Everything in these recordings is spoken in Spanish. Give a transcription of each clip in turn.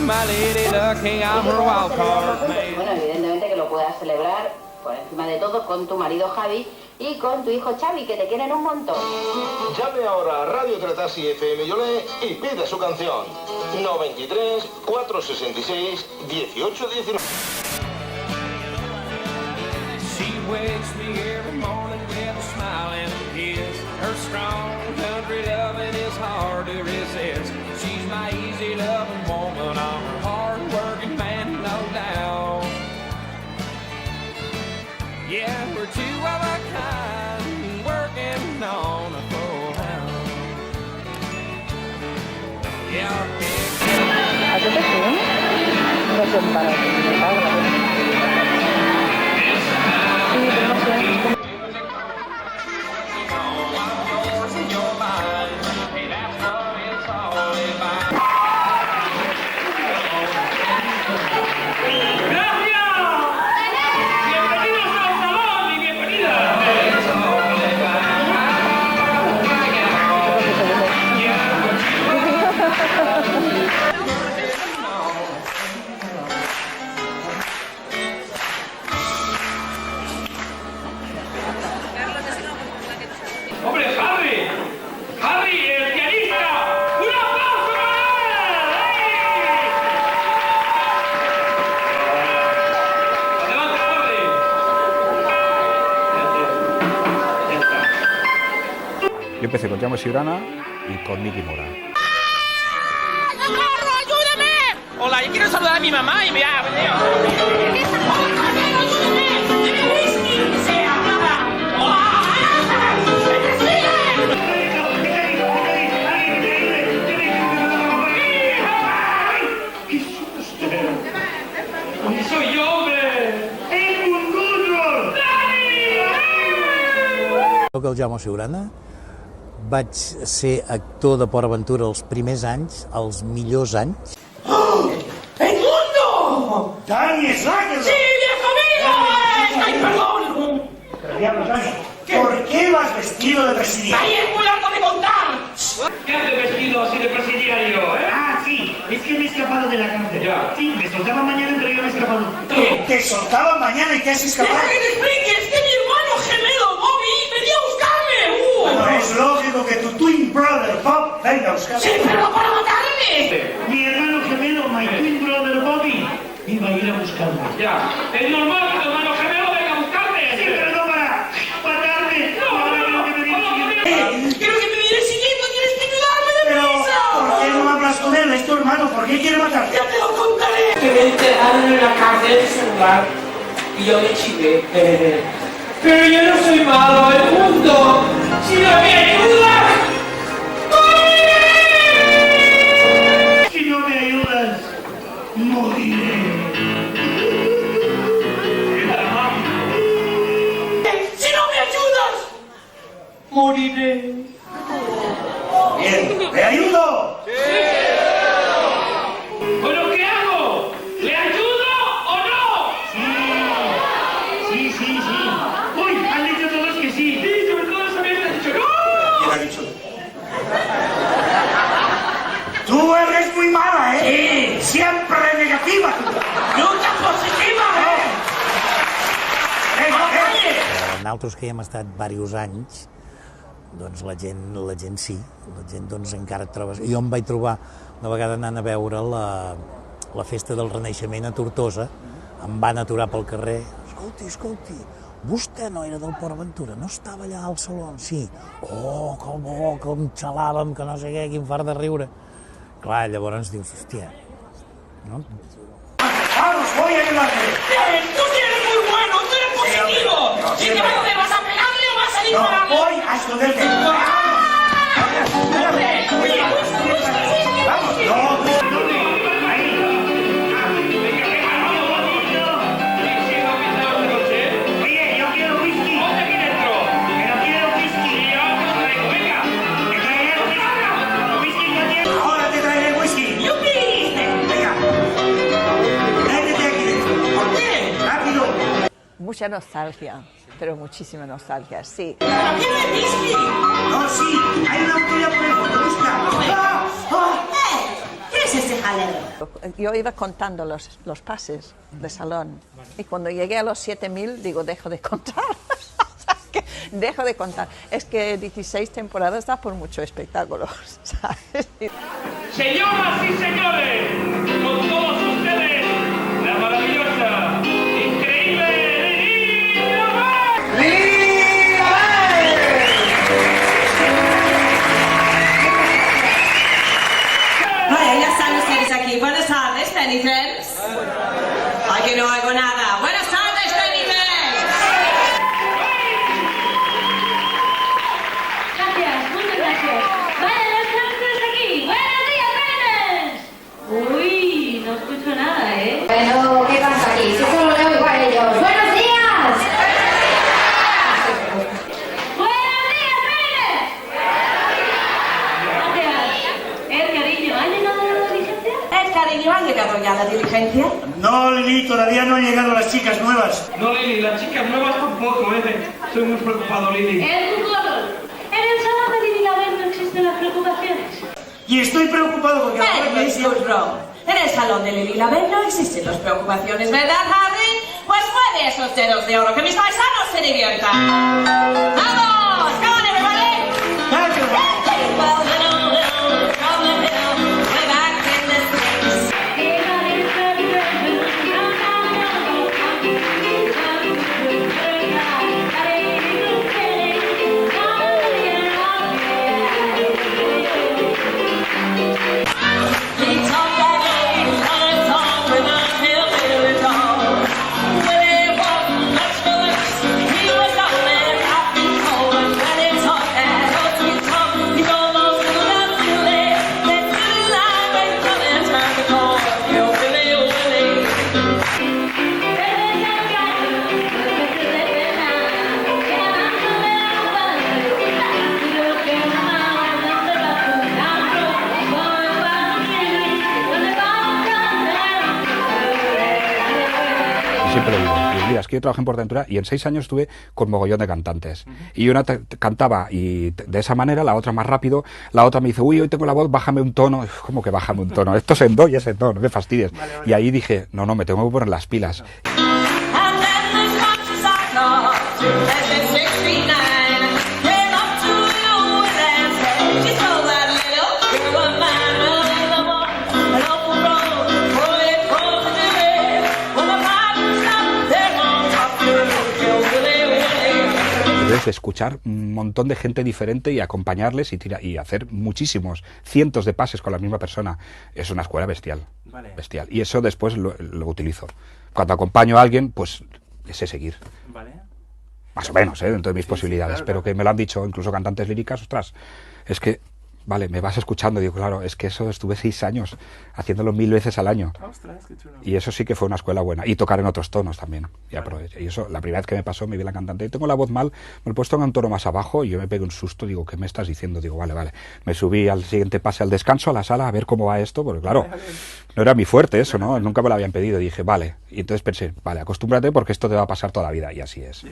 my lady looking out her wild card, man. Bueno, evidentemente que lo puedas celebrar por encima de todo con tu marido Javi y con tu hijo Xavi, que te quieren un montón. Llame ahora a Radio Tratasi FM Yolé y pida su canción. 93 466 1819. She wakes me every morning with a smile and a kiss. Her strong country loving is hard to resist. She's my easy loving woman, I'm her hard working man, no doubt. Yeah, we're two of a kind, working on a full house. Yeah, our big ¿A qué te suena? No sé para qué me paga. Sí, pero no sé. ¡Hombre, Harry! ¡Harry, el pianista! ¡Un aplauso para él! ¡Adelante, Harry! Ya está. Yo empecé con Jaume Ciurana y con Nicky Mora. ¡Socorro, ayúdame! Hola, yo quiero saludar a mi mamá y me ha venido. ¡Soy yo, hombre! ¡El mundurro! Soc el Jaume Ciurana, vaig ser actor de Port Aventura els primers anys, els millors anys. ¡Oh! ¡El mundo! ¡Dani, sáquelo! ¡Sí, viejo mío! ¡Ay, perdón! Pero diablos, Dani, ¿por qué vas vestido de presidiario? ¡Ahí es muy largo de contar! ¿Qué hace vestido así de presidiario, eh? Ah, sí, es que me he escapado de la cárcel. Ya. Sí, me soltaban mañana, pero yo me he escapado. ¿Qué? ¿Te soltaban mañana y te has escapado? ¡Deja que te explique! ¡Es que mi hermano gemelo, Bobby, venía a buscarme! Bueno, es lógico que tu twin brother, Bob, venga a buscarme. ¡Sí, pero no para matarme! Mi hermano gemelo, my twin brother, Bobby, iba a ir a buscarme. Ya. Es normal que tu hermano gemelo venga a buscarme. Sí, pero no para matarme. ¡Quiero que me vienes siguiendo! ¡Tienes que ayudarme deprisa! ¿Por qué no hablas con él? Es tu hermano, ¿por qué quiere matarte? ¡Ya te lo contaré! Que me enterraron en la cárcel de su lugar y yo me chivé. Pero yo no soy malo, el mundo. ¡Si no me ayudas! ¡moriré! Si no me ayudas, moriré. ¡Si no me ayudas! ¡moriré! Bien, ¿le ayudo? ¡Sí! ¿Bueno, qué hago? ¿Le ayudo o no? Sí. Uy, han dicho todos que sí. Sí, sobre todo esa vez han dicho no. ¿Quién ha dicho? Tú eres muy mala, ¿eh? Sí. Siempre negativa. ¡Nunca positiva! Nosaltres que hi hem estat diversos anys, doncs la gent sí, la gent doncs encara et trobes. Jo em vaig trobar una vegada anant a veure la festa del Renaixement a Tortosa, em van aturar pel carrer, escolti, vostè no era del Port Aventura, no estava allà al saló? Sí. Oh, que bo, que em xalàvem, que no sé què, quin fart de riure. Clar, llavors dius, hòstia, no? Vamos, voy a ayudarte. ¡Tú eres muy bueno! ¡Tú eres positivo! ¿Y qué vas a hacer? ¿Vas a pegarle o vas a dispararle? No, voy a esconderte. Vamos, no. Oye, yo quiero whisky. Aquí dentro. Pero quiero whisky. Venga. ¿Me traeré whisky? Whisky yo quiero. Ahora te traeré whisky. ¡Yupi! Venga. Métete aquí dentro. ¿Por qué? Rápido. Mucha nostalgia, pero muchísima nostalgia, sí. ¡Pero aquí no hay whisky! No, sí. Hay una botella por el fondo. Busca. ¡Ah! ¡Ah! ¿Qué es es ese jaleo? Yo iba contando los pases de salón y cuando llegué a los 7000 digo, dejo de contar. Dejo de contar. Es que 16 temporadas da por mucho espectáculo, ¿sabes? Señoras y señores, con todos ustedes, la maravillosa, increíble Lili Vaya, ya están ustedes aquí. Buenas tardes, Pennyfels. Ay, que no oigo nada. Buenas tardes, Pennyfels. Gracias, muchas gracias. Vaya, ya están ustedes aquí. ¡Buenos días, Pennyfels! Uy, no escucho nada, ¿eh? Bueno, ¿qué pasa aquí? Si solo leo igual ellos. ¡Buenos días! ¡Buenos días, Pennyfels! Gracias. Cariño, ¿ha llegado la diligencia? Cariño, ¿ha llegado ya la diligencia? No, Lili, todavía no han llegado las chicas nuevas. No, Lili, las chicas nuevas tampoco, Estoy muy preocupado, Lili. En el salón de Lili Label no existen las preocupaciones. Y estoy preocupado porque ahora me It's good, Ron. En el salón de Lili Label no existen las preocupaciones, ¿verdad, Harry? Pues mueve esos dedos de oro, que mis paisanos se diviertan. ¡Vamos! ¡Come on, everybody! Siempre lo digo, mira, es que yo trabajé en Portaventura y en 6 años estuve con mogollón de cantantes. Y una cantaba y de esa manera, la otra más rápido, la otra me dice, uy, hoy tengo la voz, bájame un tono. ¿Cómo que bájame un tono? Esto es en do y es en do, no me fastidies. Vale. Y ahí dije, no, me tengo que poner las pilas. De escuchar un montón de gente diferente y acompañarles y hacer muchísimos, cientos de pases con la misma persona. Es una escuela bestial, vale. Bestial. Y eso después lo utilizo. Cuando acompaño a alguien, pues sé seguir. Vale. Más o menos, dentro de mis posibilidades. Claro, pero que me lo han dicho incluso cantantes líricas, ostras, es que, vale, me vas escuchando. Digo, claro, es que eso estuve 6 años haciéndolo 1000 veces al año. Ostras, qué chulo. Y eso sí que fue una escuela buena. Y tocar en otros tonos también. Y aproveché. Y eso, la primera vez que me pasó, me vi la cantante, tengo la voz mal, me he puesto en un tono más abajo y yo me pegué un susto. Digo, ¿qué me estás diciendo? Digo, vale. Me subí al siguiente pase, al descanso, a la sala, a ver cómo va esto, porque claro, no era mi fuerte eso, ¿no? Nunca me lo habían pedido. Y dije, vale. Y entonces pensé, vale, acostúmbrate porque esto te va a pasar toda la vida. Y así es.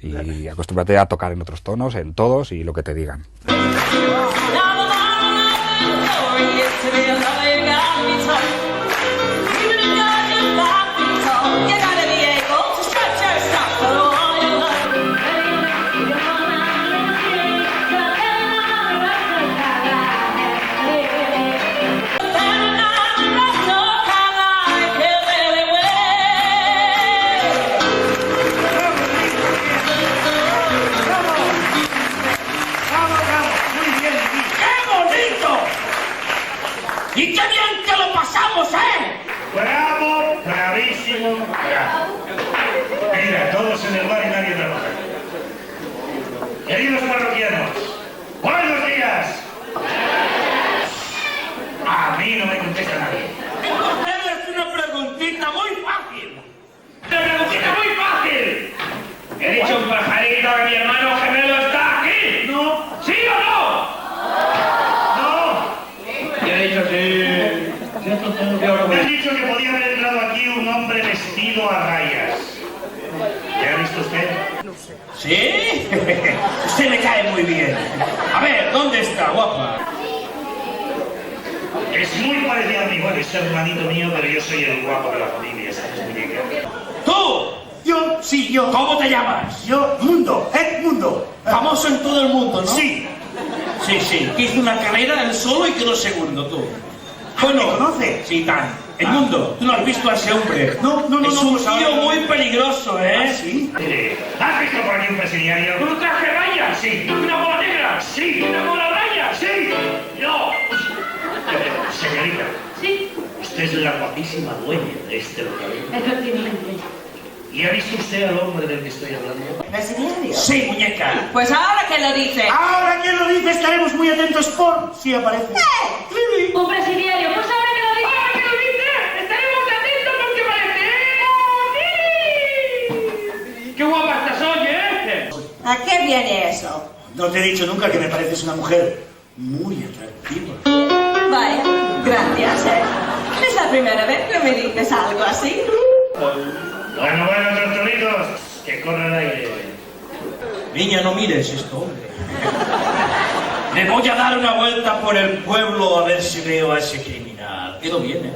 Y acostúmbrate a tocar en otros tonos, en todos y lo que te digan. ¡Y qué bien que lo pasamos, ¡Bravo! ¡Bravísimo! ¡Bravo! Mira, todos en el bar y nadie trabaja. Queridos parroquianos, ¡buenos días! A mí no me contesta nadie. Es una preguntita muy fácil. ¡Una preguntita muy fácil! He dicho un pajarito que mi hermano gemelo está aquí. ¿No? ¿Sí o no? He dicho sí. Me has dicho que podía haber entrado aquí un hombre vestido a rayas. ¿Le ha visto usted? ¿Sí? Usted me cae muy bien. A ver, ¿dónde está, guapa? Es Es muy parecida a mí, bueno, es hermanito mío, pero yo soy el guapo de la familia, ¿sabes, muñeca? ¡Tú! Yo, sí, yo. ¿Cómo te llamas? Yo, Mundo, Edmundo. Famoso en todo el mundo, ¿no? Sí. Sí, que hizo una carrera él solo y quedó segundo, tú. Bueno, ¿Me conoce? Sí, tan. Edmundo, tú no has visto a ese hombre. No, es un pues tío ahora- muy peligroso, ¿eh? ¿Ah, sí? ¿Has visto por aquí un presidiario? ¿Un traje de rayas? Sí. ¿Una bola negra? Sí. ¿Una bola rayas? Sí. No. Señorita, Sí, usted es la guapísima dueña de este local. efectivamente. ¿Y ha visto usted al hombre del que estoy hablando? ¿Presidiario? Sí, muñeca. Pues ahora que lo dice. Ahora que lo dice, estaremos muy atentos por si aparece. Un presidiario, pues ahora que lo dice. ¡Ahora que lo dice! ¡Estaremos atentos porque parece! ¡Sí! ¡Qué guapa estás hoy, eh! ¿A qué viene eso? No te he dicho nunca que me pareces una mujer muy atractiva. Vaya, gracias, Es la primera vez que me dices algo así. Bueno, tortolitos, que corra el aire. Niña, no mires esto, hombre. Me voy a dar una vuelta por el pueblo a ver si veo a ese criminal. Quedo bien, ¿eh?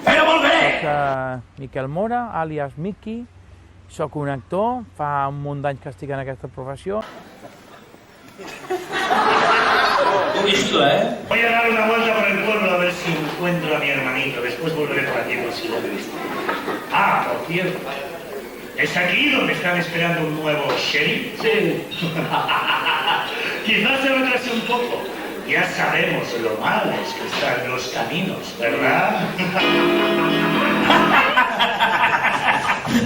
¡Pero volveré! Soc Miquel Mora, àlies Miqui, soc un actor, fa un munt d'anys que estic en aquesta professió. Tú vigila, ¿eh? Voy a dar una vuelta por el pueblo a ver si encuentro a mi hermanito. Después volveré por aquí por si lo he visto. Ah, por cierto. ¿Es aquí donde están esperando un nuevo sheriff? Sí. Quizás se retrase un poco. Ya sabemos lo malos que están los caminos, ¿verdad?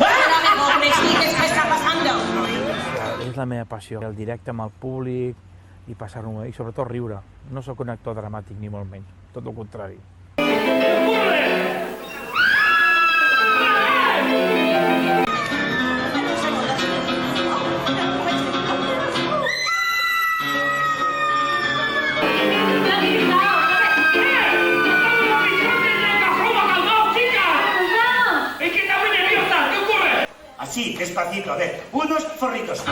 Ahora mejor me expliques qué está pasando. És la meva passió, el directe amb el públic i passar-ho bé, i sobretot riure. No sóc un actor dramàtic, ni molt menys, tot el contrari. Así, despacito, a ver. Unos forritos,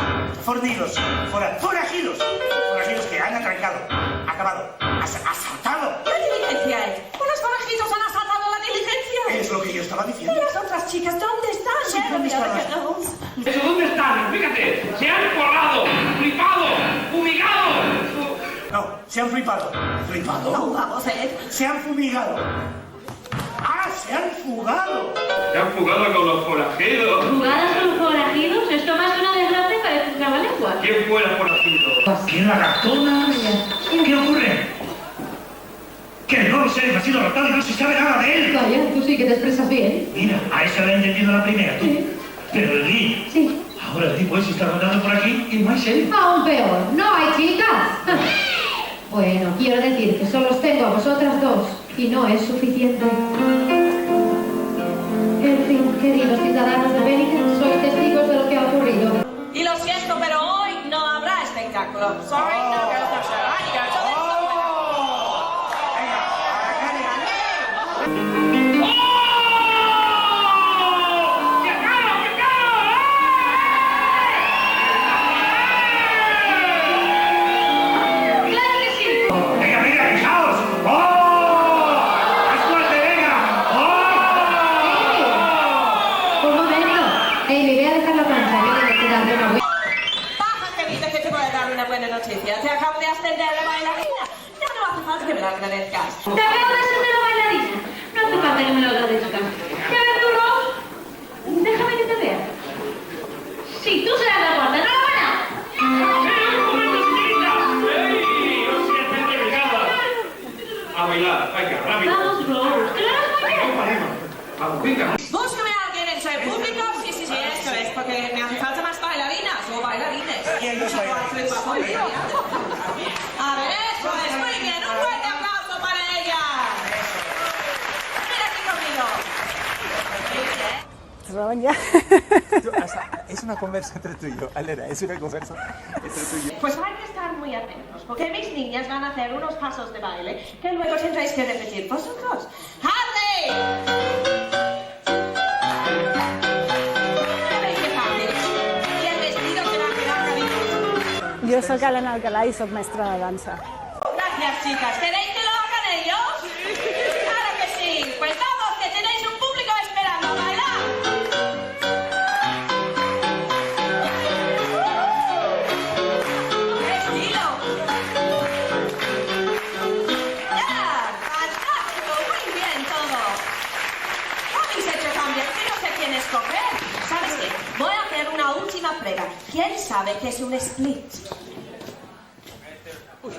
fornidos, forajidos. Forajidos que han atrancado, acabado, asaltado. ¿Qué diligencia es? ¿Unos forajidos han asaltado la diligencia? Es lo que yo estaba diciendo. ¿Y las otras chicas dónde están? Sí, ¿dónde estaban? ¿Eso dónde están? Fíjate, se han forrado, flipado, fumigado. No, se han flipado. ¿Flipado? No, vamos, Se han fumigado. ¡Ah, se han fugado! Se han fugado con los forajidos. ¿Jugadas con forajidos? Esto más que una desgracia parece un trabalenguas. ¿Quién fue el forajido? ¿Quién la ratona? ¿Qué ocurre? Que no lo sé, ha sido raptado y no se sabe nada de él. Vaya, tú sí que te expresas bien. Mira, a esa la he entendido la primera, tú. Sí. Pero el Lee, Sí. ahora el tipo ese está rondando por aquí y no hay serie. Aún peor, no hay chicas. Bueno, quiero decir que solo os tengo a vosotras dos y no es suficiente. En fin, queridos ciudadanos de Bennington, sois testigos de lo que ha ocurrido. Y lo siento, pero hoy no habrá espectáculo. Sorry, no girls, no show. Ay, girls, so let's go. ¡Claro que sí! ¡Venga, venga, fijaos! ¡Oh! ¡Es fuerte, venga! ¡Oh! Un momento. Ey, me voy a dejar la plancha. Yo tengo que darle una vuelta. Baja, querida, que te voy a dar una buena noticia. Te acabo de ascender a bailarina. Ya no hace falta que me lo agradezcas. Te acabo de ascender a bailarina. No hace falta que me lo agradezcas. ¿Ya ves tu rol? Déjame que te vea. Sí, tú serás la guarda. ¡Enhorabuena! A bailar, venga, rápido. Vamos, Rose. ¡Que lo hagas muy bien! Vamos, venga. Búscame a alguien entre el público. Sí, esto es porque me hace falta más bailarinas o bailarines. ¿Quién los bailarines? A ver, eso es muy bien. Un fuerte aplauso para ella. Mira aquí conmigo. Es una conversa entre tú y yo, Alera, es una conversa entre tú y yo. Pues hay que estar muy atentos, porque mis niñas van a hacer unos pasos de baile que luego tendréis que repetir vosotros. ¡Harley! ¿Veis qué fácil? Y el vestido se va a quedar carísimo. Jo sóc Helena Alcalà i sóc mestra de dansa. Gracias, chicas. ¿Queréis que lo hagan ellos? ¿Quién sabe qué es un split? ¿Lo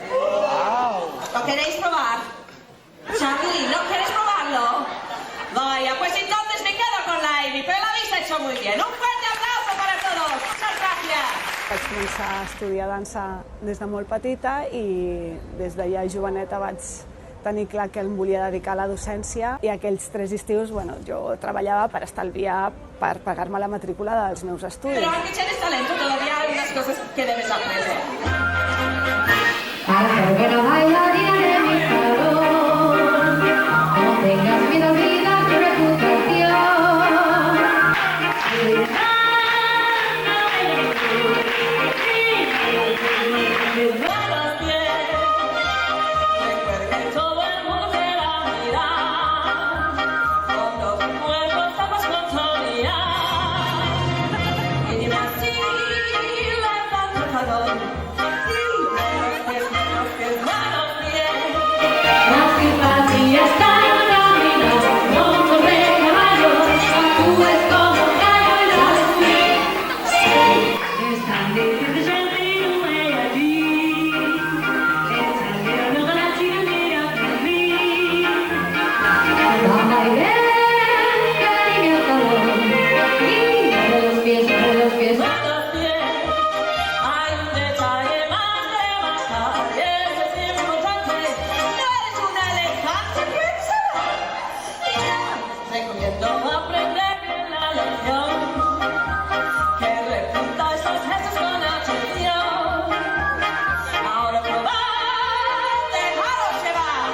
queréis probar? Charlie, ¿no quieres probarlo? Vaya, pues entonces me quedo con la Amy, pero lo habéis hecho muy bien. Un fuerte aplauso para todos. Muchas gracias. Vaig començar a estudiar dansa des de molt petita i des de ja joveneta vaig tenir clar que em volia dedicar a la docència i aquells 3 estius jo treballava per estalviar, per pagar-me la matrícula dels meus estudis. Pero aunque tienes talento, todavía hay unas cosas que debes aprender. Para ser buena bailarina de mi salón, no tengas miedo, vida, tu reputación. La simpatía está en la vida, no corre caballos, actúes como un gallo y la es tan difícil sentir un rey allí, es tan tierno que la chica mira por mí. Anda y ven, cariño, calor, y mueve los pies, mueve los pies. Hay un detalle más de bastar, y eso es importante. No eres una elefante, piénsalo. Recomiendo aprender bien la lección, que repitáis los gestos con atención. Ahora probad, dejaros llevar.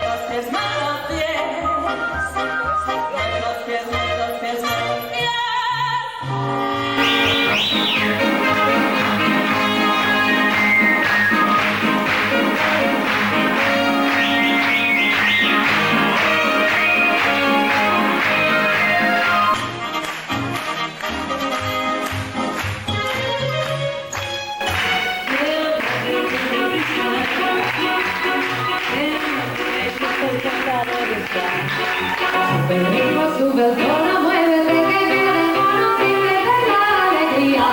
Los pies, manos, pies. Los pies, manos, pies, manos, pies. Venimos, sube el tono, muévete, que viene el mono, vive de la alegría.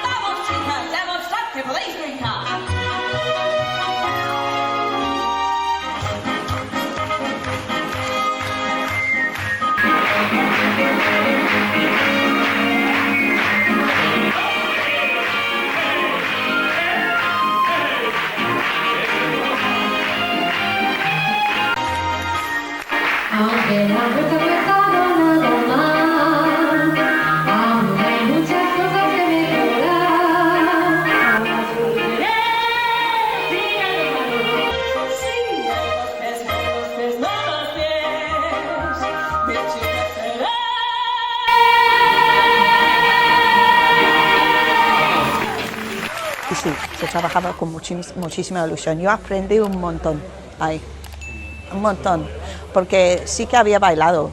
Vamos, chicas, demostrad que podéis brincar. Aunque la ruta no está nada mal, aún hay muchas cosas que mejorar. Ahora subiré, sigue los Sí, los pies, no los pies. Mis chicas serán. Y sí, se trabajaba con muchísima ilusión. Yo aprendí un montón ahí, un montón, porque sí que había bailado.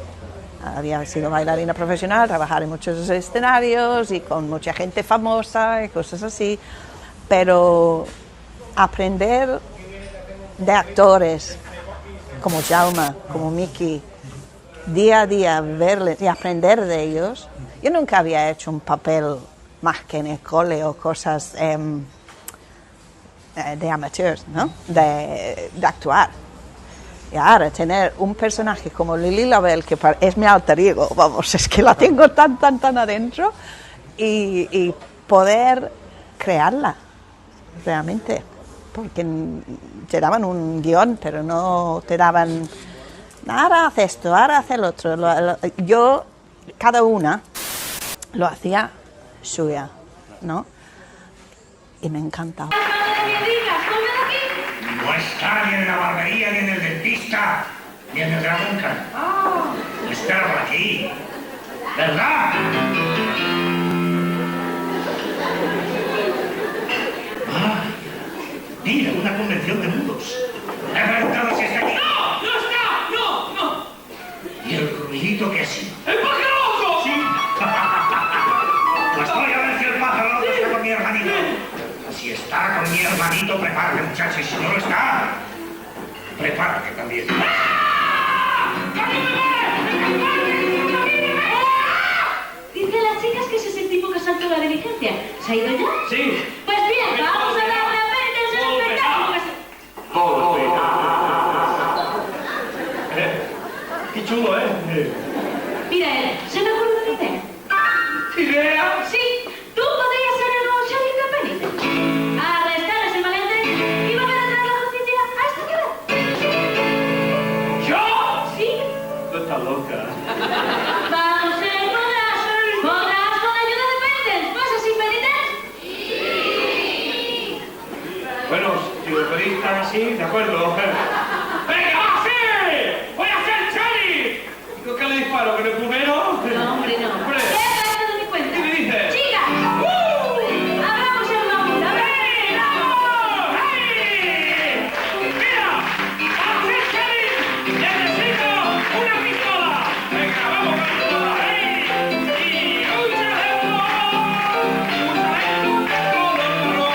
Había sido bailarina profesional, trabajar en muchos escenarios y con mucha gente famosa y cosas así, pero aprender de actores como Jaume, como Miki, día a día verles y aprender de ellos. Yo nunca había hecho un papel más que en el cole o cosas de amateurs, ¿no? De actuar. Y ahora tener un personaje como Lili Labelle, que es mi alter ego, vamos, es que la tengo tan adentro, y poder crearla, realmente, porque te daban un guión, pero no te daban, ahora haz esto, ahora haz el otro. Yo, cada una, lo hacía suya, ¿no? Y me encantaba. No está ni en la barbería, ni en el dentista, ni en el Draguncan. No está por aquí. ¿Verdad? Mira, una convención de mudos. ¿He preguntado si está aquí? ¡No! ¡No está! ¡No! ¡No! ¿Y el ruidito que ha sido? ¡El pájaro! Sí. Pues voy a ver si el pájaro está con mi hermanito. Si está con mi hermanito, prepárate, muchachos. Si no lo está, prepárate también. Dice las chicas ¿Se ha ido ya? Sí. Pues bien, vamos a darle a Pérez el espectáculo que se... Qué chulo, ¿eh? Mira, se me ocurre una idea. ¿Idea? Sí, tú podrías ser el nuevo sheriff de Pérez. Arrestar a ese maleante y volver a traer la justicia a esta ciudad. ¿Yo? Sí. Tú estás loca. Vamos, podrás con la ayuda de Pérez. ¿No es así, Pérez? Bueno, si lo pedís tan así, de acuerdo. ¡Venga, va, sí! ¡Voy a ser sheriff! ¿Y con qué le disparo? ¿Con el plumero? No, hombre, no. Hombre. ¿Qué te doy cuenta? ¿Qué me dices? ¡Chica! ¡Abramos el baúl! ¡A ver! ¡Mira! ¡Para ser sheriff necesito una pistola! ¡Venga, vamos con la pistola! ¡Y un chaleco! ¡Un chaleco!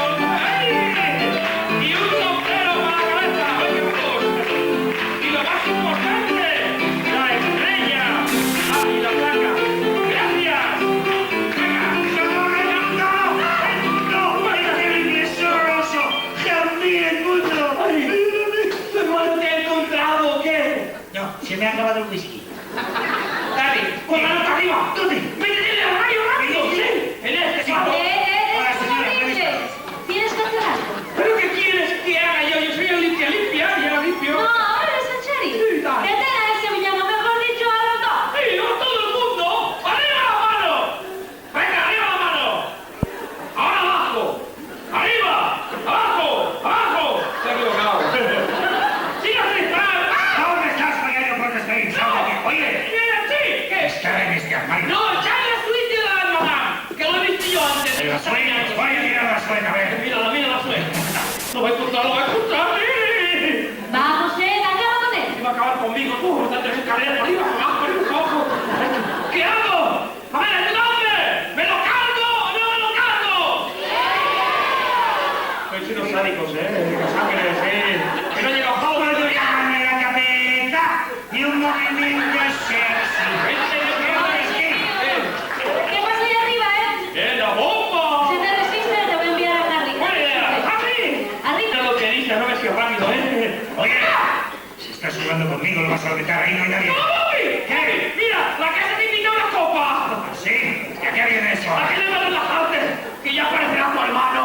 ¡Y un sombrero para la cabeza! ¡Venga, vamos! Y lo más importante, la estrella. ¡Ah, y la placa! ¡Gracias! ¡Venga! ¡No! ¿Te he encontrado o qué? No, se me ha acabado el whisky. Dale, con la nota arriba. ¿Dónde? ¡Métele al radio rápido! ¡Sí! ¡En este sitio! Hola, señora, buenas tardes. ¿Tienes que hacer algo? ¿Pero qué quieres que haga yo? Yo soy el limpia, ya limpio. No, ahora eres el sheriff. Sí, dale. Detén a ese villano, mejor dicho, a los dos. ¡Sí, no todo el mundo! ¡Arriba la mano! ¡Venga, arriba la mano! ¡Ahora abajo! ¡Arriba! ¡Abajo! ¡Abajo! Se ha equivocado. ¡Siga a disparar! ¿Dónde estás, pequeño? Porque estoy hinchado aquí. Oye, ¡Mira, sí! ¿Qué? está en este armario. ¡No, echadle la suite de la almohada! ¡Que lo he visto yo antes! La sueña, voy a mirar la sueña, a ver. Mira la suite. ¡Lo va a encontrar, ¡sí! Vamos, acaba con él. Y va a acabar conmigo, tú, date escaleras para arriba, para abajo, para abajo. ¿Qué hago? A ver, ayúdame. ¿Me lo cargo o no me lo cargo? Sois unos sádicos, Ángeles, que no llega a juego, pero yo ¡Dame la cabeza! Y un movimiento sexy. ¿Qué pasa ahí arriba, ¡La bomba! Si te resistes, te voy a enviar a Harry. ¡Buena idea! ¡Harry! Harry. Mira lo que dice, no ves que rápido, Oye, si estás jugando conmigo, lo vas a meter ahí, no hay nadie. ¿Qué? ¡Mira! ¡La casa te invitó a una copa! ¿Sí? ¿Y a qué viene eso? Aquí le va a relajarte, que ya aparecerá tu hermano.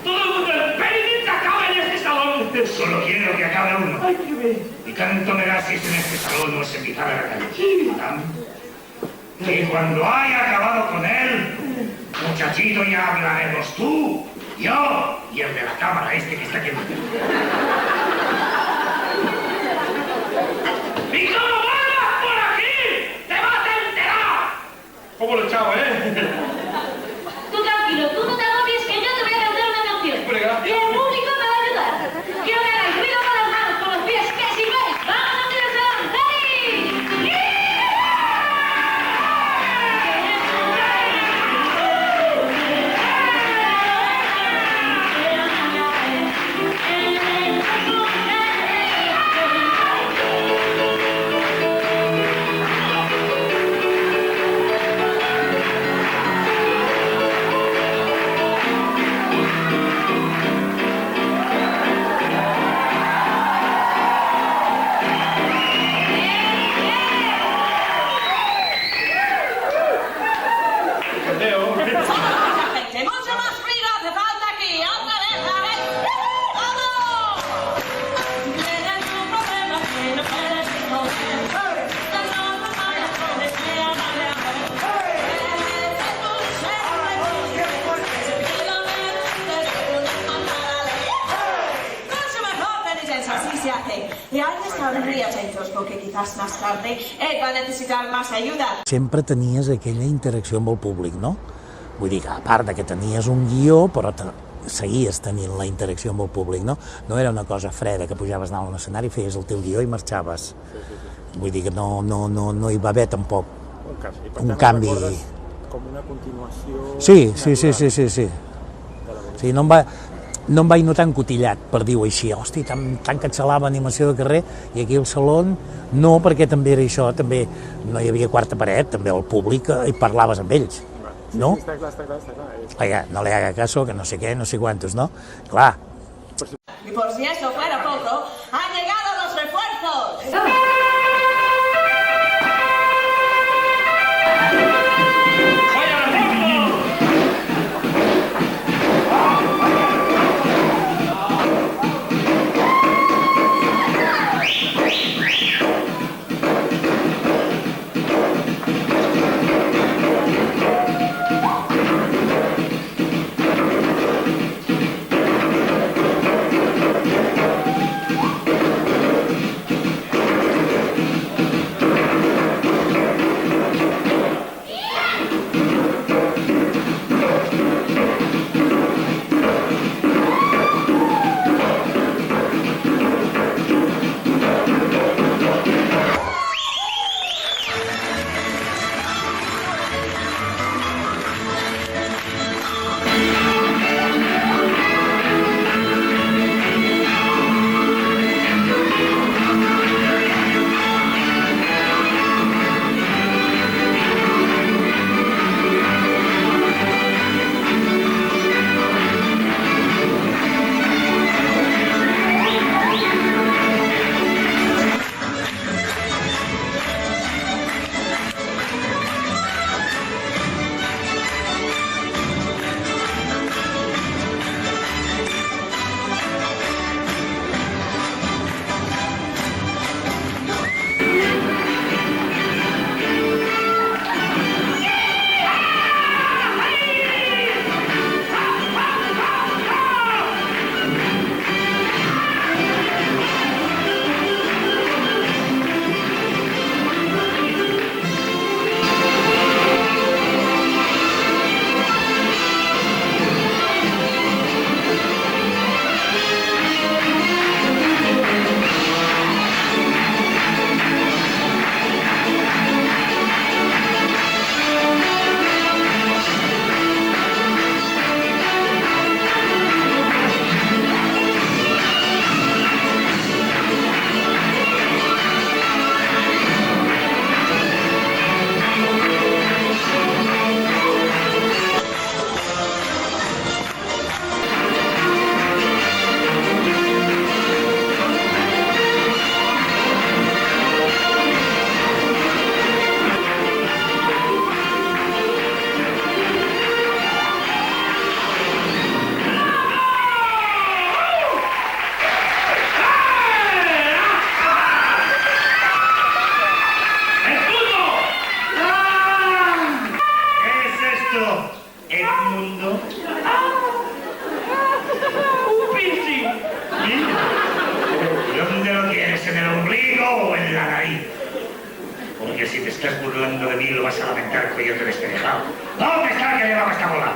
Todo el mundo en Pérez acaba en este salón. Solo quiero que acabe uno. Ay, qué bien. Y tanto me da si es en este salón o es en mitad de la calle. Y cuando haya acabado con él, muchachito, ya hablaremos tú, yo y el de la cámara este que está aquí. ¡Y no vuelvas por aquí! ¡Te vas a enterar! ¿Cómo lo he echado, Tú tranquilo, tú no te agobies, que yo te voy a cantar una canción. Hombre, gracias. Y el público me va a ayudar. Quiero que hagáis ruido con las manos, con los pies, que si veis, vamos a tirar el salón. ¡Dani! Mucho más ruido hace falta aquí. Otra vez, a ver. ¡Vamos! Tienes un problema que no puedes resolver. Tan solo para poder crear una mucho mejor, Penitence, así se hace. Y hay que estar muy atentos porque quizás más tarde él va a necesitar más ayuda. Sempre tenies aquella interacció amb el públic, no? Vull dir que, a part de que tenies un guió, però seguies tenint la interacció amb el públic, no? No era una cosa freda, que pujaves dalt a un escenari, feies el teu guió i marxaves. Vull dir que no hi va haver tampoc un canvi. Com una continuació... Sí. Sí, no em vaig notar encotillat, per dir-ho així. Hosti, tant que xalava animació de carrer, i aquí al saló no, perquè també era això, també no hi havia quarta paret, també el públic, i parlaves amb ells. ¿no? Sí, está claro, está claro, está claro. Oiga, no le haga caso, que no sé qué, no sé cuántos, ¿no? Clar. Y por si eso fuera poco, han llegado los refuerzos. Porque si te estás burlando de mí lo vas a lamentar, coyote despedejado. ¿Dónde está el que llevaba esta bola?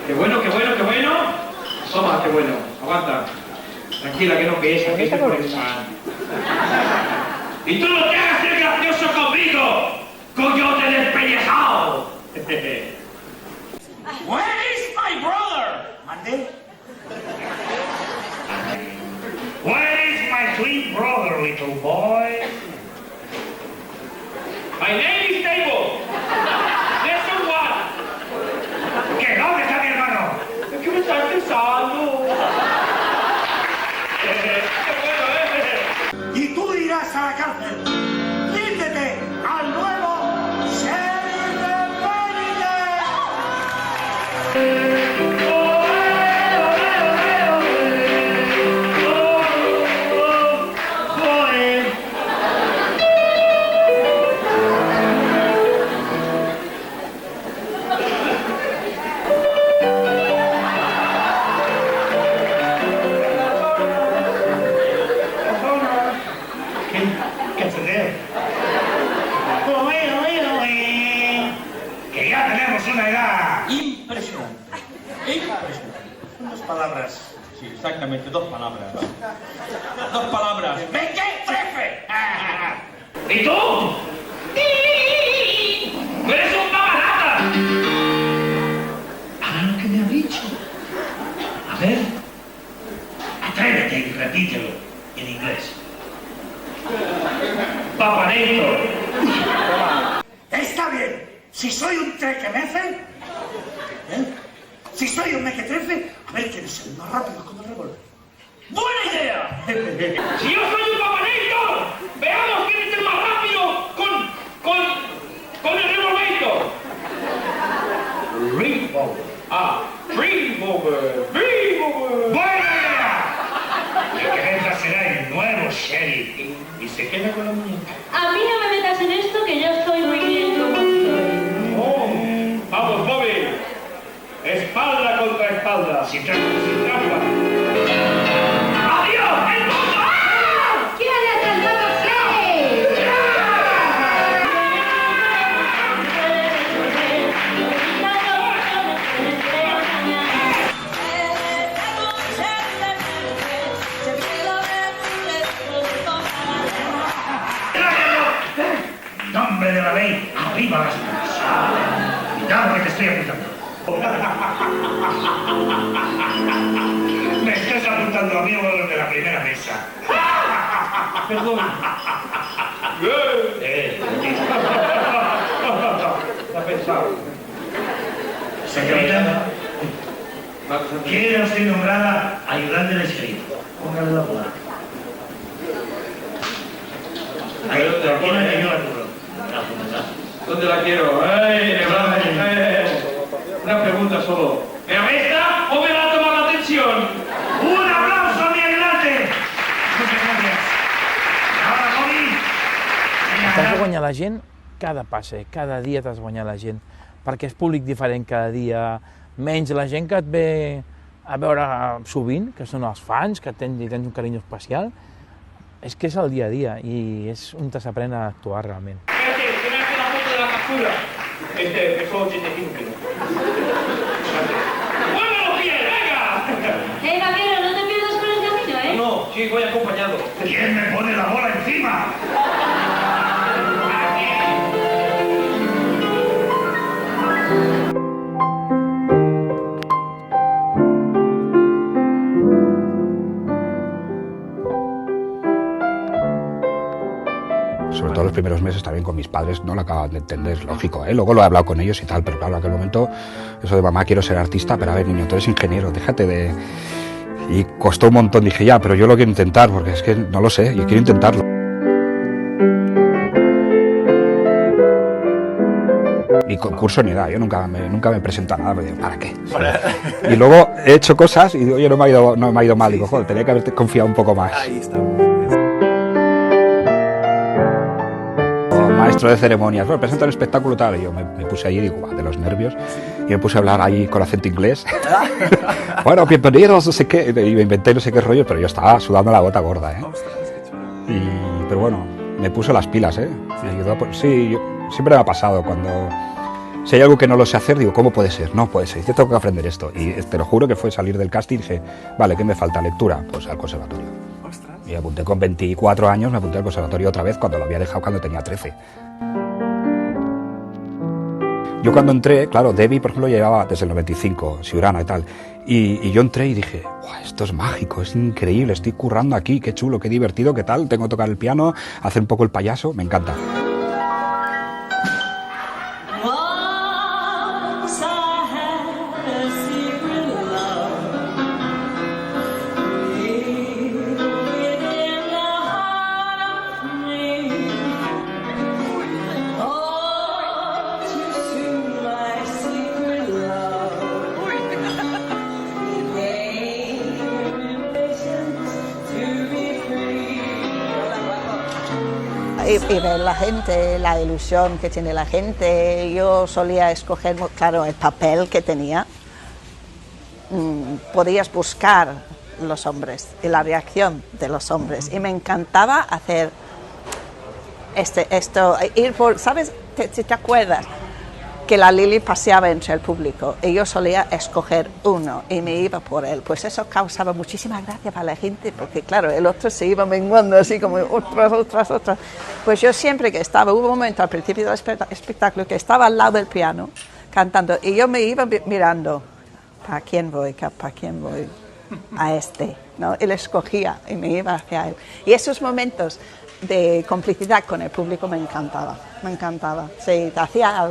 ¡Qué bueno, qué bueno, qué bueno! Toma, qué bueno. Aguanta. Tranquila, que no, que es por el pan. ¡Y tú no te hagas el gracioso conmigo! ¡Coyote despellejado! Where is my brother? ¿Mande? Where is my twin brother, little boy? My name is Table. Lesson one. ¿Qué? ¿Dónde está mi hermano? ¿Qué me estás pensando? Y tú irás a la cárcel. ¡Ríndete al nuevo sheriff de que ya tenemos una edad impresionante. Impresionante. Unas palabras. Sí, exactamente, dos palabras. Dos palabras. ¡Me qué trefe! ¿Y tú? ¡Eres un babalata! Ahora lo que me ha dicho. A ver. Atrévete y repítelo en inglés. Papaneto. Está bien. Si soy un trequemefe, si soy un mequetrefe, a ver quién es el más rápido con el revólver. ¡Buena idea! Si yo soy un papaneto, veamos quién es el más rápido con el revolvito. Revolver. Revolver. ¡Buena idea! El que entra será el nuevo sheriff y se queda con la muñeca. A mí no me metas en esto, que yo estoy muy bien como estoy. Vamos, Bobby. Espalda contra espalda. Sin trampa. ¡Adiós! ¡El mundo! ¡Ah! ¿Quién es el nuevo sheriff? Nombre de la ley, arriba las manos. Cuidado que te estoy apuntando. Me estás apuntando a mí o a los de la primera mesa. Perdón. Está pensado. Señorita, ¿quiere usted nombrada ayudante del sheriff? Póngale la bola. Ahí, aquí no hay yo al ¿Dónde la quiero? ¡Ay, una pregunta solo. ¿Me arresta o me va a tomar la atención? ¡Un aplauso, mi ayudante! Muchas gracias. Ahora, Bobby. T'has de guanyar la gent cada passe, cada dia t'has de guanyar la gent, perquè és públic diferent cada dia, menys la gent que et ve a veure sovint, que són els fans, que tens un carinyo especial, és que és el dia a dia i és on s'aprèn a actuar realment. Espérate, que me hace la foto de la captura. Pesó 85 kilos. ¡Mueve los pies, venga! Vaquero, no te pierdas por el camino, ¿eh? No, sí, voy acompañado. ¿Quién me pone la bola encima? Sobre todo los primeros meses también con mis padres no lo acaban de entender, lógico, ¿eh? Luego lo he hablado con ellos y tal, pero claro, en aquel momento eso de mamá quiero ser artista, pero a ver niño, tú eres ingeniero, déjate de... Y costó un montón, dije ya, pero yo lo quiero intentar, porque es que no lo sé, yo quiero intentarlo. Y concurso ni nada, yo nunca me presento a nada, pero digo, ¿para qué? Y luego he hecho cosas y digo, oye, no me ha ido mal, digo, joder, tenía que haberte confiado un poco más. Ahí está. Maestro de ceremonias, bueno, presenta un espectáculo tal, y yo me puse allí, digo, de los nervios, y me puse a hablar ahí con acento inglés. Bueno, bienvenidos, no sé qué, y me inventé no sé qué rollo, pero yo estaba sudando la gota gorda, ¿eh? Pero bueno, me puse las pilas, ¿eh? Me ayudó, sí, siempre me ha pasado cuando... Si hay algo que no lo sé hacer, digo, ¿cómo puede ser? No puede ser, yo tengo que aprender esto. Y te lo juro que fue salir del casting y dije, vale, ¿qué me falta? Lectura, pues al conservatorio. Y apunté con 24 años, me apunté al conservatorio otra vez cuando lo había dejado cuando tenía 13. Yo cuando entré, claro, Debbie, por ejemplo, llevaba desde el 95, Siurana y tal. Y yo entré y dije, esto es mágico, es increíble, estoy currando aquí, qué chulo, qué divertido, qué tal, tengo que tocar el piano, hacer un poco el payaso, me encanta. Y ver la gente, la ilusión que tiene la gente. Yo solía escoger, claro, el papel que tenía. Podías buscar los hombres y la reacción de los hombres. Y me encantaba hacer esto, ir por, ¿sabes? Si te acuerdas que la Lili paseaba entre el público y yo solía escoger uno y me iba por él, pues eso causaba muchísima gracia para la gente, porque claro, el otro se iba menguando así como otras. Pues yo siempre que estaba, hubo un momento al principio del espectáculo que estaba al lado del piano cantando y yo me iba mirando, ¿para quién voy? ¿Para quién voy? A este, ¿no? Y le escogía y me iba hacia él. Y esos momentos de complicidad con el público me encantaba. Sí, te hacía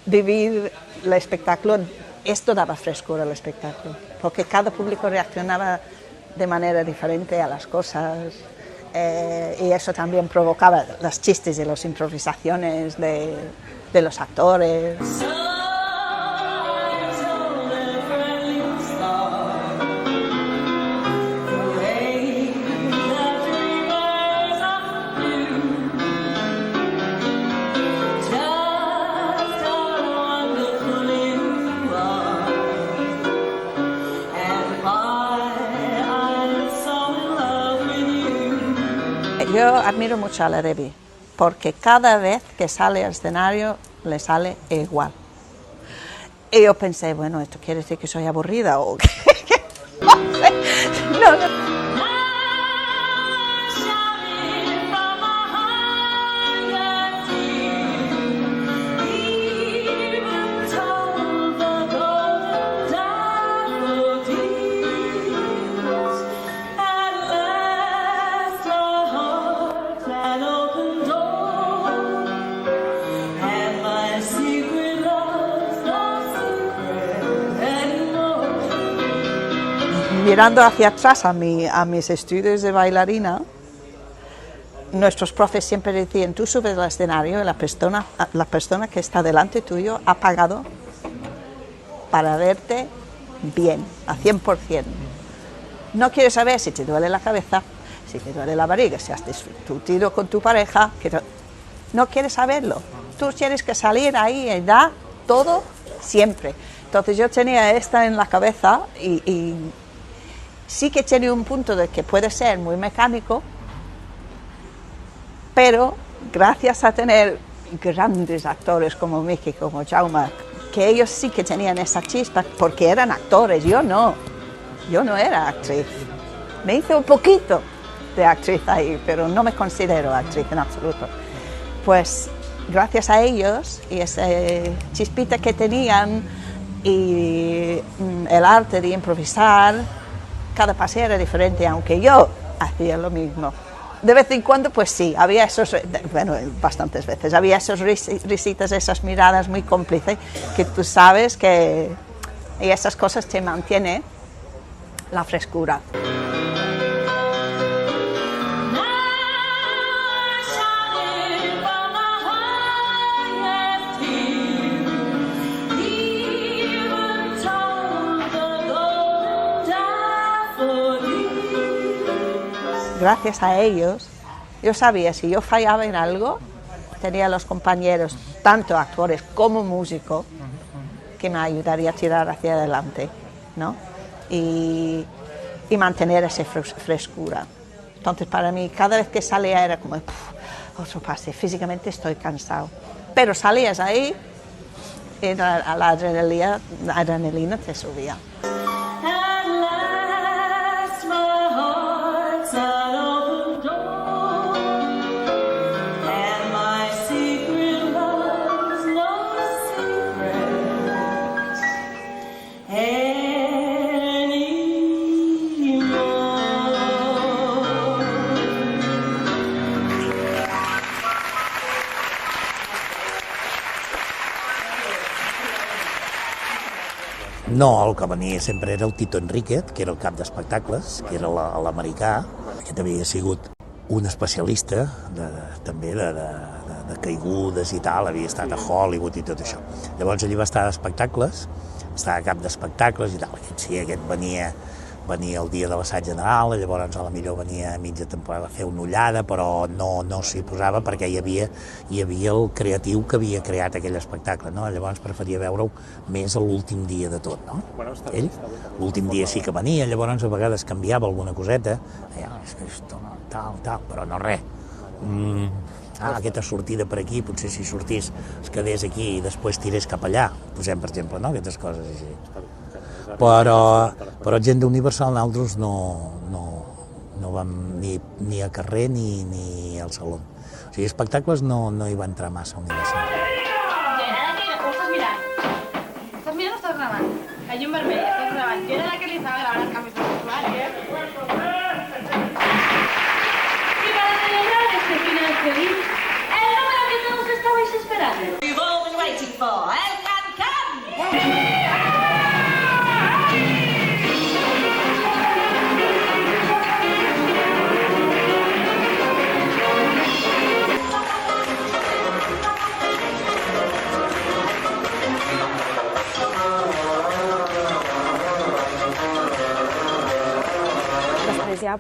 vivir el espectáculo, esto daba frescura al espectáculo, porque cada público reaccionaba de manera diferente a las cosas, y eso también provocaba los chistes y las improvisaciones de los actores. Yo admiro mucho a la Debbie, porque cada vez que sale al escenario le sale igual. Y yo pensé, bueno, ¿esto quiere decir que soy aburrida o qué? No sé. No. Mirando hacia atrás a mis estudios de bailarina, nuestros profes siempre decían, tú subes al escenario y la persona que está delante tuyo ha pagado para verte bien, a 100%. No quieres saber si te duele la cabeza, si te duele la barriga, si has discutido con tu pareja, no quieres saberlo. Tú tienes que salir ahí y dar todo siempre. Entonces yo tenía esta en la cabeza y sí que tiene un punto de que puede ser muy mecánico, pero gracias a tener grandes actores como Mickey, como Jaume, que ellos sí que tenían esa chispa, porque eran actores, yo no era actriz. Me hice un poquito de actriz ahí, pero no me considero actriz en absoluto. Pues gracias a ellos y esa chispita que tenían y el arte de improvisar, cada paseo era diferente, aunque yo hacía lo mismo. De vez en cuando, pues sí, había esos, bueno, bastantes veces, había esas risitas, esas miradas muy cómplices, que tú sabes que y esas cosas te mantienen la frescura. Gracias a ellos, yo sabía si yo fallaba en algo, tenía los compañeros, tanto actores como músicos, que me ayudaría a tirar hacia adelante, ¿no? Y mantener esa frescura. Entonces, para mí, cada vez que salía era como, otro pase, físicamente estoy cansado. Pero salías ahí y la adrenalina te subía. No, el que venia sempre era el Tito Enríquez, que era el cap d'espectacles, que era l'americà, que també havia sigut un especialista també de caigudes i tal, havia estat a Hollywood i tot això. Llavors allí va estar d'espectacles, estava cap d'espectacles i tal. Aquest venia el dia de l'assaig general, llavors a la millor venia a mitja temporada a fer una ullada, però no s'hi posava perquè hi havia el creatiu que havia creat aquell espectacle, no? Llavors preferia veure-ho més a l'últim dia de tot, no? Ell, l'últim dia sí que venia, llavors a vegades canviava alguna coseta, és que esto no, tal, però no res. Aquesta sortida per aquí, potser si sortís es quedés aquí i després tirés cap allà, posem per exemple, no? Aquestes coses així. Però gent d'Universal nosaltres no vam ni a carrer ni al saló. O sigui, espectacles no hi va entrar massa a Universal. Ho estàs mirant? Estàs mirant o estàs gravant? La llum vermella, estàs gravant. Jo era la que li estava gravant els canvis de vestuari, I para celebrar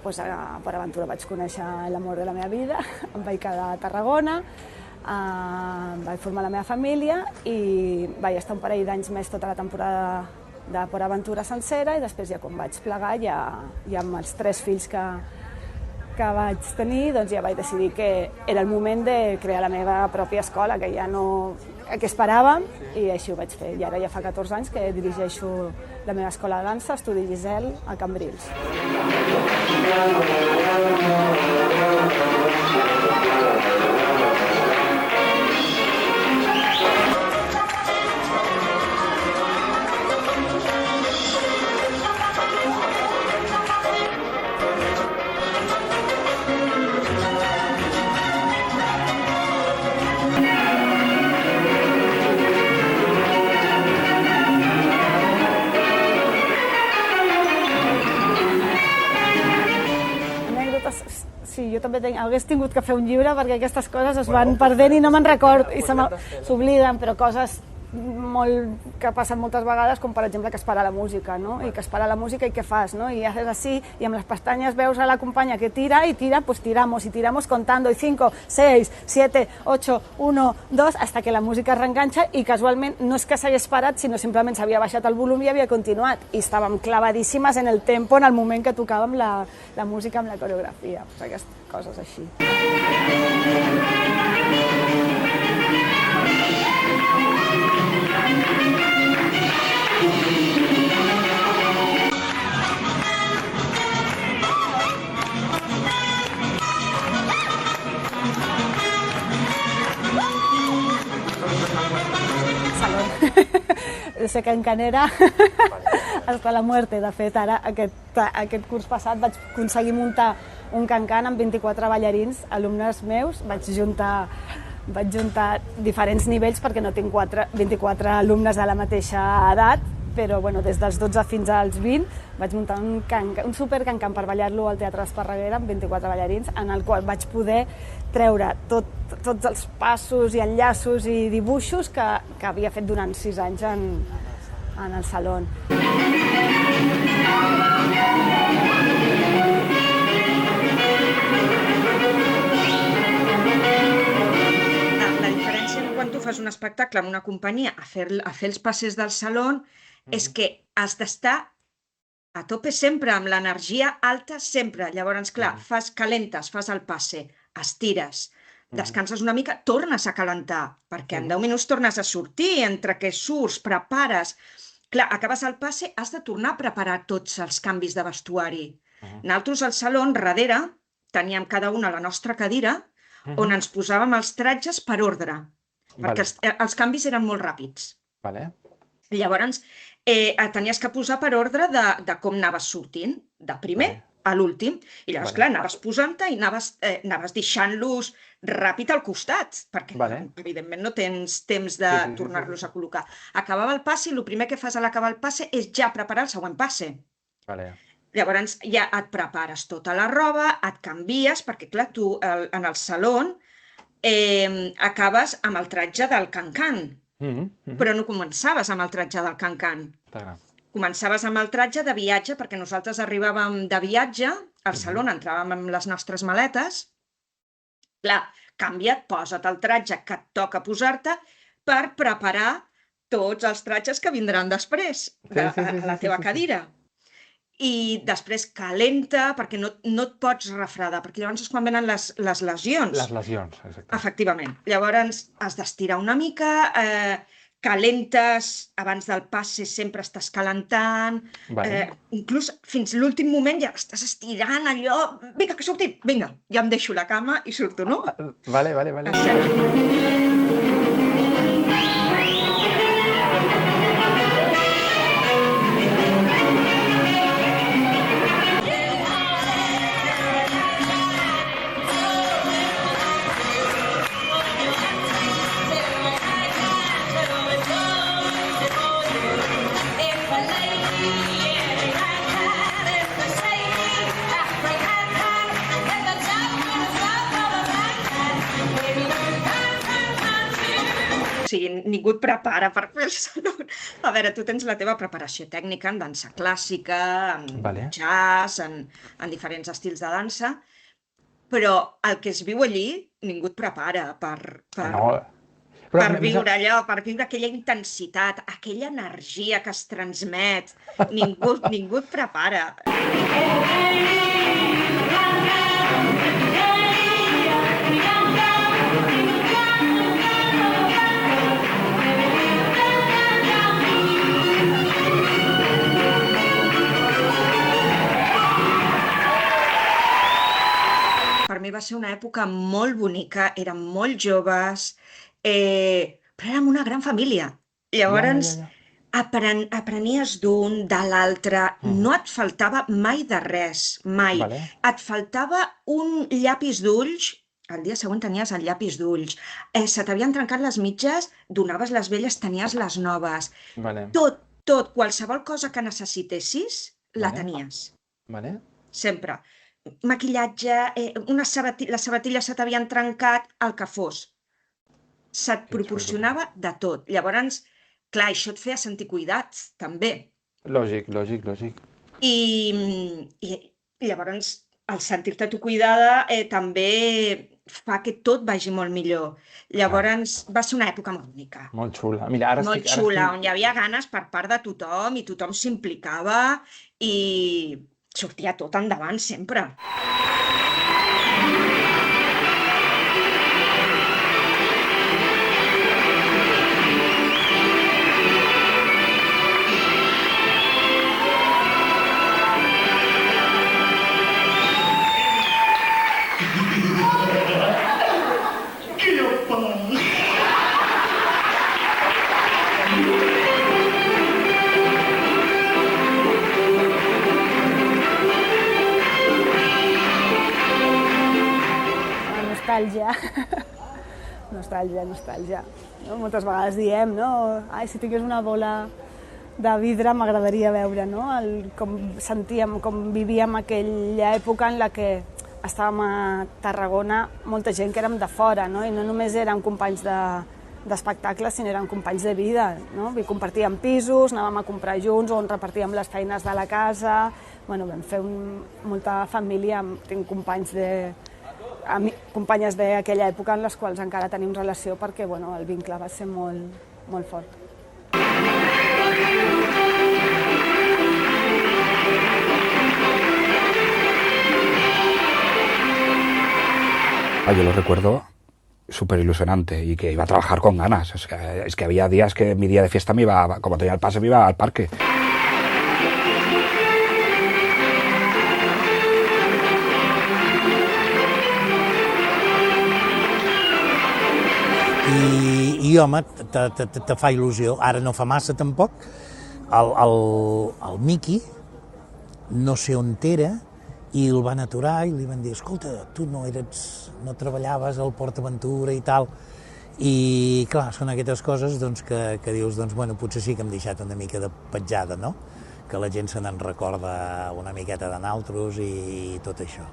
doncs, a Port Aventura vaig conèixer l'amor de la meva vida, em vaig quedar a Tarragona, vaig formar la meva família i vaig estar un parell d'anys més tota la temporada de Port Aventura sencera i després ja quan vaig plegar, ja amb els 3 fills que vaig tenir, doncs ja vaig decidir que era el moment de crear la meva pròpia escola, que ja no... que esperàvem, i així ho vaig fer. I ara ja fa 14 anys que dirigeixo la meva escola de dansa, Estudi Giselle, a Cambrils. Sí, jo també hagués tingut que fer un llibre perquè aquestes coses es van perdent i no me'n record i s'obliden, però coses que passen moltes vegades, com per exemple que es para la música, no? I que es para la música i què fas, no? I haces así i amb les pestanyes veus a la companya que tira i tira, pues tiramos y tiramos contando y 5, 6, 7, 8, 1, 2, hasta que la música es reenganxa i casualment no és que s'hagués parat, sinó simplement s'havia baixat el volum i havia continuat i estàvem clavadíssimes en el tempo en el moment que tocàvem la música amb la coreografia, pues aquestes coses així. Sé cancanera hasta la muerte. De fet, ara, aquest curs passat vaig aconseguir muntar un cancan amb 24 ballarins, alumnes meus. Vaig juntar diferents nivells perquè no tinc 24 alumnes de la mateixa edat, però des dels 12 fins als 20 vaig muntar un supercancan per ballar-lo al Teatre Esparreguera amb 24 ballarins, en el qual vaig poder treure tots els passos i enllaços i dibuixos que havia fet durant 6 anys en el saló. La diferència quan tu fas un espectacle amb una companyia a fer els passes del saló és que has d'estar a tope sempre, amb l'energia alta sempre. Llavors, clar, calentes, fas el passe, estires, descanses una mica, tornes a calentar, perquè en 10 minuts tornes a sortir, entre que surts, prepares... Clar, acabes el passe, has de tornar a preparar tots els canvis de vestuari. Nosaltres al saló, darrere, teníem cada una la nostra cadira, on ens posàvem els tratges per ordre, perquè els canvis eren molt ràpids. Llavors, tenies que posar per ordre de com anaves sortint, de primer a l'últim, i llavors, clar, anaves posant-te i anaves deixant-los ràpid al costat, perquè evidentment no tens temps de tornar-los a col·locar. Acabava el passe i el primer que fas a l'acabar el passe és ja preparar el següent passe. Llavors ja et prepares tota la roba, et canvies, perquè clar, tu en el saló acabes amb el tratge del cancan, però no començaves amb el tratge del cancan. Començaves amb el tratge de viatge, perquè nosaltres arribàvem de viatge, al saló entràvem amb les nostres maletes. Clar, canvia't, posa't el tratge que et toca posar-te per preparar tots els tratges que vindran després a la teva cadira. I després calenta, perquè no et pots refredar, perquè llavors és quan venen les lesions. Les lesions, exacte. Efectivament. Llavors has d'estirar una mica, calentes, abans del passe sempre estàs calentant, inclús fins l'últim moment ja estàs estirant allò, vinga, que he sortit, vinga, ja em deixo la cama i surto, no? Vale. sigui, ningú et prepara per fer el salón. A veure, tu tens la teva preparació tècnica en dansa clàssica, en jazz, en diferents estils de dansa, però el que es viu allí ningú et prepara per viure allò, per viure aquella intensitat, aquella energia que es transmet. Ningú et prepara. Per mi va ser una època molt bonica, érem molt joves, però érem una gran família. Llavors, aprenies d'un, de l'altre, no et faltava mai de res, mai. Et faltava un llapis d'ulls, el dia següent tenies el llapis d'ulls, se t'havien trencat les mitges, donaves les velles, tenies les noves. Tot, qualsevol cosa que necessitessis, la tenies. Sempre. Maquillatge, les sabatilles se t'havien trencat, el que fos. Se't proporcionava de tot. Llavors, clar, això et feia sentir cuidats, també. Lògic. I llavors, el sentir-te tu cuidada també fa que tot vagi molt millor. Llavors, va ser una època molt bonica. Molt xula. Mira, molt xula, on hi havia ganes per part de tothom i tothom s'implicava i sortia tot endavant sempre. Nostàlgia. No? Moltes vegades diem, no? Ai, si tingués una bola de vidre m'agradaria veure, no? Com sentíem, com vivíem aquella època en la que estàvem a Tarragona, molta gent que érem de fora, no? I no només érem companys d'espectacles, sinó érem companys de vida, no? I compartíem pisos, anàvem a comprar junts, on repartíem les feines de la casa. Bueno, vam fer molta família, tinc companyes d'aquella època en les quals encara tenim relació perquè el vincle va ser molt fort. Yo lo recuerdo súper ilusionante y que iba a trabajar con ganas. Es que había días que mi día de fiesta como tenía el pase, me iba al parque. I home, te fa il·lusió. Ara no fa massa tampoc. El Miqui, no sé on era, i el van aturar i li van dir, escolta, tu no treballaves al PortAventura i tal. I clar, són aquestes coses que dius, bueno, potser sí que hem deixat una mica de petjada, no? Que la gent se n'en recorda una miqueta de naltros i tot això.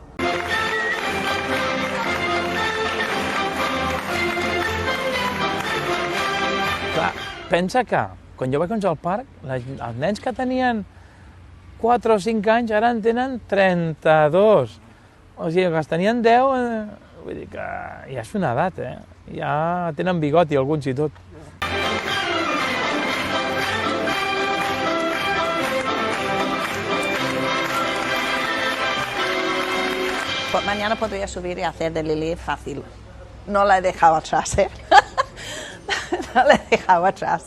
Clar, pensa que quan jo vaig començar al parc, els nens que tenien 4 o 5 anys ara en tenen 32. O sigui, que els tenien 10, vull dir que ja és una edat, Ja tenen bigoti alguns i tot. Mañana podría subir y hacer de Lili fácil. No la he dejado atrás, No la he dejado atrás.